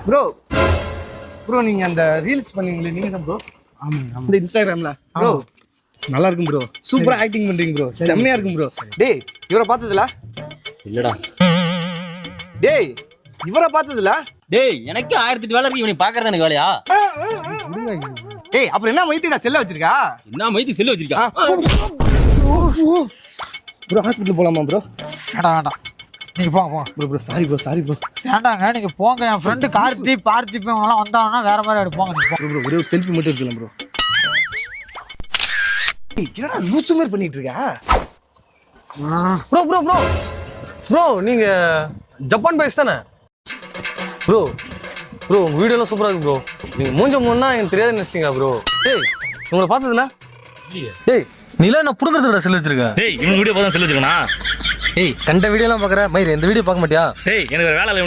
Bro bro நீங்க அந்த reels பண்ணீங்களே நீங்க தான் ப்ரோ? ஆமாங்க இந்த இன்ஸ்டாகிராம்ல ப்ரோ நல்லா இருக்கும் ப்ரோ. சூப்பரா ஆக்டிங் பண்றீங்க ப்ரோ. செம்மையா இருக்கும் ப்ரோ. டேய் இவரை பார்த்ததுல? இல்லடா. டேய் இவரை பார்த்ததுல? டேய் எனக்கு 1008 வேலை இருக்கு, இவனை பாக்குறது எனக்கு வேலையா? டேய் அப்புறம் என்ன மைத்திடா செல்ல வச்சிருக்கா? என்ன மைத்தி செல்லு வச்சிருக்கா? ப்ரோ ஹாஸ்பிட்டல் போலாமா ப்ரோ? வேண்டாம் நீங்க போங்க ப்ரோ சாரி ப்ரோ. வேண்டாங்க நீங்க போங்க. என் ஃப்ரெண்டு பார்த்திப் இவங்கெல்லாம் வந்தாங்கன்னா வேற மாதிரி எடுப்போங்க. நீங்க ப்ரோ ஒரே ஒரு செல்ஃபி மட்டும் எடுத்துக்கலாம் ப்ரோ. என்னடா லூசு மாதிரி பண்ணிட்டு இருக்கா? ப்ரோ நீங்க ஜப்பான் பாய்ஸ் தானே? ப்ரோ உங்க வீடியோலாம் சூப்பரா இருக்கு ப்ரோ. நீங்க மூஞ்ச முன்னா எனக்கு தெரியாது நினைச்சிட்டீங்க ப்ரோ. டேய் உங்களை பார்த்ததுல? டேய் நீல நான் புடுங்கிறதுல செல் வச்சிருக்கேன். டேய் இவங்க வீடியோ பார்த்தா செல் வச்சிருக்கனா? டேய் கண்ட வீடியோலாம் பார்க்குற மயிர், இந்த வீடியோ பார்க்க மாட்டியா? டேய் எனக்கு வேற வேலை இல்லை.